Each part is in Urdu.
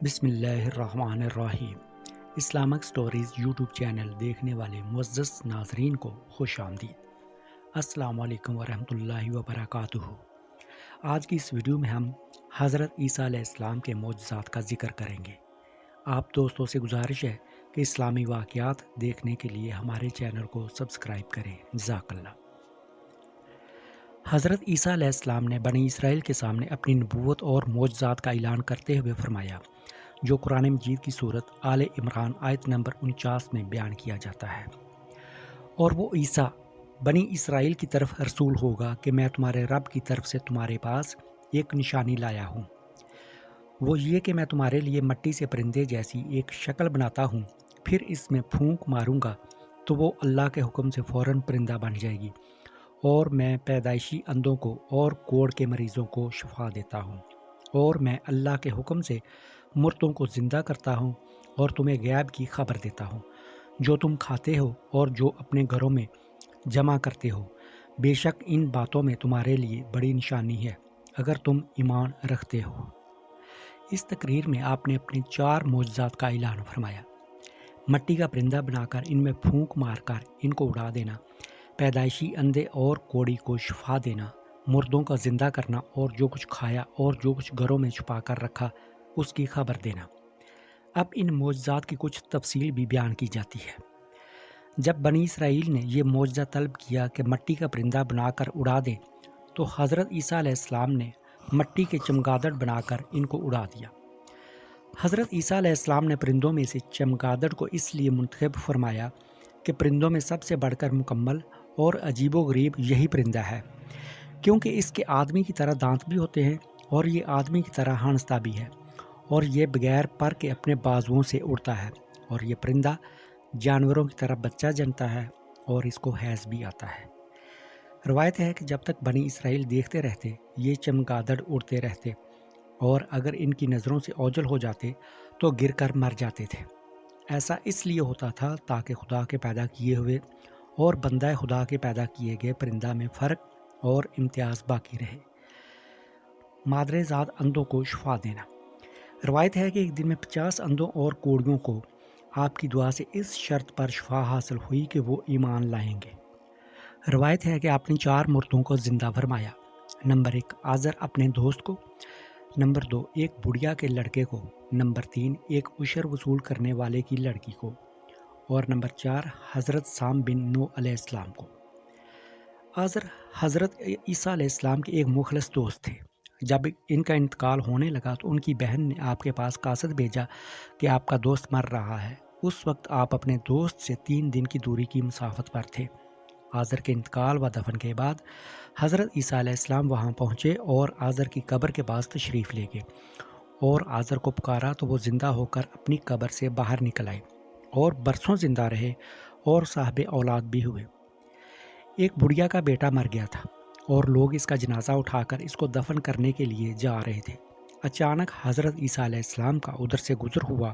بسم اللہ الرحمن الرحیم۔ اسلامک سٹوریز یوٹیوب چینل دیکھنے والے معزز ناظرین کو خوش آمدید۔ السلام علیکم ورحمۃ اللہ وبرکاتہ۔ آج کی اس ویڈیو میں ہم حضرت عیسیٰ علیہ السلام کے معجزات کا ذکر کریں گے۔ آپ دوستوں سے گزارش ہے کہ اسلامی واقعات دیکھنے کے لیے ہمارے چینل کو سبسکرائب کریں۔ جزاک اللہ۔ حضرت عیسیٰ علیہ السلام نے بنی اسرائیل کے سامنے اپنی نبوت اور معجزات کا اعلان کرتے ہوئے فرمایا، جو قرآن مجید کی صورت آل عمران آیت نمبر 49 میں بیان کیا جاتا ہے۔ اور وہ عیسیٰ بنی اسرائیل کی طرف رسول ہوگا کہ میں تمہارے رب کی طرف سے تمہارے پاس ایک نشانی لایا ہوں، وہ یہ کہ میں تمہارے لیے مٹی سے پرندے جیسی ایک شکل بناتا ہوں، پھر اس میں پھونک ماروں گا تو وہ اللہ کے حکم سے فوراً پرندہ بن جائے گی، اور میں پیدائشی اندھوں کو اور کوڑ کے مریضوں کو شفا دیتا ہوں، اور میں اللہ کے حکم سے مردوں کو زندہ کرتا ہوں، اور تمہیں غیب کی خبر دیتا ہوں، جو تم کھاتے ہو اور جو اپنے گھروں میں جمع کرتے ہو۔ بے شک ان باتوں میں تمہارے لیے بڑی نشانی ہے اگر تم ایمان رکھتے ہو۔ اس تقریر میں آپ نے اپنے 4 معجزات کا اعلان فرمایا: مٹی کا پرندہ بنا کر ان میں پھونک مار کر ان کو اڑا دینا، پیدائشی اندھے اور کوڑی کو شفا دینا، مردوں کا زندہ کرنا، اور جو کچھ کھایا اور جو کچھ گھروں میں چھپا کر رکھا اس کی خبر دینا۔ اب ان معجزات کی کچھ تفصیل بھی بیان کی جاتی ہے۔ جب بنی اسرائیل نے یہ معجزہ طلب کیا کہ مٹی کا پرندہ بنا کر اڑا دے، تو حضرت عیسیٰ علیہ السلام نے مٹی کے چمگادڑ بنا کر ان کو اڑا دیا۔ حضرت عیسیٰ علیہ السلام نے پرندوں میں سے چمگادڑ کو اس لیے منتخب فرمایا کہ پرندوں میں سب سے بڑھ کر مکمل اور عجیب و غریب یہی پرندہ ہے، کیونکہ اس کے آدمی کی طرح دانت بھی ہوتے ہیں، اور یہ آدمی کی طرح ہانستا بھی ہے، اور یہ بغیر پر کے اپنے بازوؤں سے اڑتا ہے، اور یہ پرندہ جانوروں کی طرح بچہ جنتا ہے، اور اس کو حیض بھی آتا ہے۔ روایت ہے کہ جب تک بنی اسرائیل دیکھتے رہتے، یہ چمگادڑ اڑتے رہتے، اور اگر ان کی نظروں سے اوجھل ہو جاتے تو گر کر مر جاتے تھے۔ ایسا اس لیے ہوتا تھا تاکہ خدا کے پیدا کیے ہوئے اور بندہ خدا کے پیدا کیے گئے پرندہ میں فرق اور امتیاز باقی رہے۔ مادر ذات اندھوں کو شفا دینا۔ روایت ہے کہ ایک دن میں 50 اندھوں اور کوڑیوں کو آپ کی دعا سے اس شرط پر شفا حاصل ہوئی کہ وہ ایمان لائیں گے۔ روایت ہے کہ آپ نے 4 مردوں کو زندہ فرمایا: نمبر 1 آزر اپنے دوست کو، نمبر 2 ایک بڑھیا کے لڑکے کو، نمبر 3 ایک عشر وصول کرنے والے کی لڑکی کو، اور نمبر 4 حضرت سام بن نوح علیہ السلام کو۔ آزر حضرت عیسیٰ علیہ السلام کے ایک مخلص دوست تھے۔ جب ان کا انتقال ہونے لگا تو ان کی بہن نے آپ کے پاس قاصد بھیجا کہ آپ کا دوست مر رہا ہے۔ اس وقت آپ اپنے دوست سے 3 دن کی دوری کی مسافت پر تھے۔ آزر کے انتقال و دفن کے بعد حضرت عیسیٰ علیہ السلام وہاں پہنچے اور آزر کی قبر کے پاس تشریف لے گئے، اور آزر کو پکارا تو وہ زندہ ہو کر اپنی قبر سے باہر نکل آئے اور برسوں زندہ رہے اور صاحب اولاد بھی ہوئے۔ ایک بڑھیا کا بیٹا مر گیا تھا اور لوگ اس کا جنازہ اٹھا کر اس کو دفن کرنے کے لیے جا رہے تھے۔ اچانک حضرت عیسیٰ علیہ السلام کا ادھر سے گزر ہوا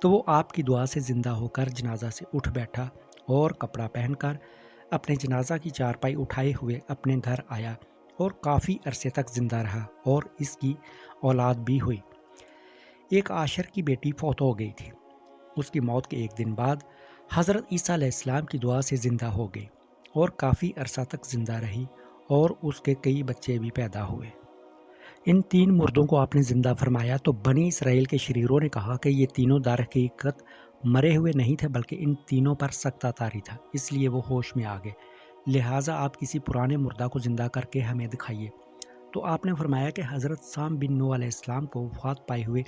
تو وہ آپ کی دعا سے زندہ ہو کر جنازہ سے اٹھ بیٹھا اور کپڑا پہن کر اپنے جنازہ کی چارپائی اٹھائے ہوئے اپنے گھر آیا اور کافی عرصے تک زندہ رہا، اور اس کی اولاد بھی ہوئی۔ ایک عاشر کی بیٹی فوت ہو گئی تھی۔ اس کی موت کے ایک دن بعد حضرت عیسیٰ علیہ السلام کی دعا سے زندہ ہو گئی اور کافی عرصہ تک زندہ رہی، اور اس کے کئی بچے بھی پیدا ہوئے۔ ان 3 مردوں کو آپ نے زندہ فرمایا تو بنی اسرائیل کے شریروں نے کہا کہ یہ تینوں در حقیقت مرے ہوئے نہیں تھے، بلکہ ان تینوں پر سکتہ طاری تھا، اس لیے وہ ہوش میں آ گئے، لہٰذا آپ کسی پرانے مردہ کو زندہ کر کے ہمیں دکھائیے۔ تو آپ نے فرمایا کہ حضرت سام بن نوح علیہ السلام کو وفات پائے ہوئے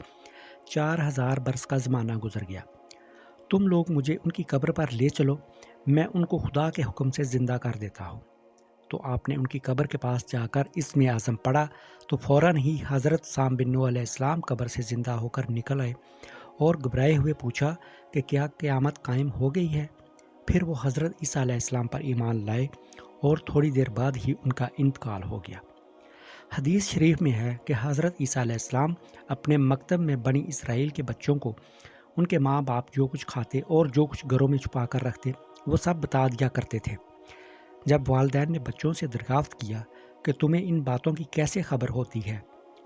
4000 برس کا زمانہ گزر گیا۔ تم لوگ مجھے ان کی قبر پر لے چلو، میں ان کو خدا کے حکم سے زندہ کر دیتا ہوں۔ تو آپ نے ان کی قبر کے پاس جا کر اسم اعظم پڑھا تو فوراً ہی حضرت سام بن نوح علیہ السلام قبر سے زندہ ہو کر نکل آئے اور گھبرائے ہوئے پوچھا کہ کیا قیامت قائم ہو گئی ہے؟ پھر وہ حضرت عیسیٰ علیہ السلام پر ایمان لائے اور تھوڑی دیر بعد ہی ان کا انتقال ہو گیا۔ حدیث شریف میں ہے کہ حضرت عیسیٰ علیہ السلام اپنے مکتب میں بنی اسرائیل کے بچوں کو ان کے ماں باپ جو کچھ کھاتے اور جو کچھ گھروں میں چھپا کر رکھتے وہ سب بتا دیا کرتے تھے۔ جب والدین نے بچوں سے دریافت کیا کہ تمہیں ان باتوں کی کیسے خبر ہوتی ہے،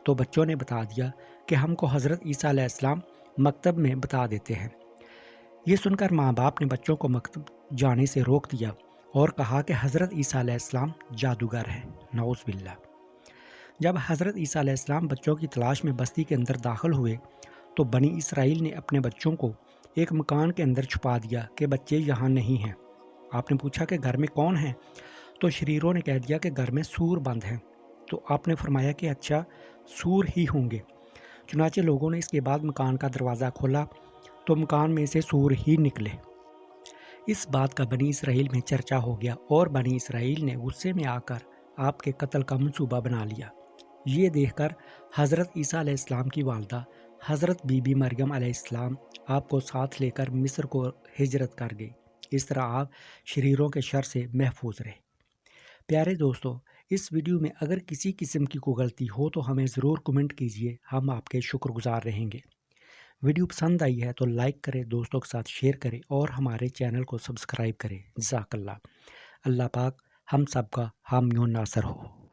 تو بچوں نے بتا دیا کہ ہم کو حضرت عیسیٰ علیہ السلام مکتب میں بتا دیتے ہیں۔ یہ سن کر ماں باپ نے بچوں کو مکتب جانے سے روک دیا اور کہا کہ حضرت عیسیٰ علیہ السلام جادوگر ہیں، نعوذ باللہ۔ جب حضرت عیسیٰ علیہ السلام بچوں کی تلاش میں بستی کے اندر داخل ہوئے تو بنی اسرائیل نے اپنے بچوں کو ایک مکان کے اندر چھپا دیا کہ بچے یہاں نہیں ہیں۔ آپ نے پوچھا کہ گھر میں کون ہیں؟ تو شریروں نے کہہ دیا کہ گھر میں سور بند ہیں۔ تو آپ نے فرمایا کہ اچھا، سور ہی ہوں گے۔ چنانچہ لوگوں نے اس کے بعد مکان کا دروازہ کھولا تو مکان میں سے سور ہی نکلے۔ اس بات کا بنی اسرائیل میں چرچا ہو گیا اور بنی اسرائیل نے غصے میں آ کر آپ کے قتل کا منصوبہ بنا لیا۔ یہ دیکھ کر حضرت عیسیٰ علیہ السلام کی والدہ حضرت بی بی مریم علیہ السلام آپ کو ساتھ لے کر مصر کو ہجرت کر گئی۔ اس طرح آپ شریروں کے شر سے محفوظ رہے۔ پیارے دوستو، اس ویڈیو میں اگر کسی قسم کی کوئی غلطی ہو تو ہمیں ضرور کمنٹ کیجئے، ہم آپ کے شکر گزار رہیں گے۔ ویڈیو پسند آئی ہے تو لائک کریں، دوستوں کے ساتھ شیئر کریں اور ہمارے چینل کو سبسکرائب کریں۔ جزاک اللہ۔ اللہ پاک ہم سب کا حامی و ناصر ہو۔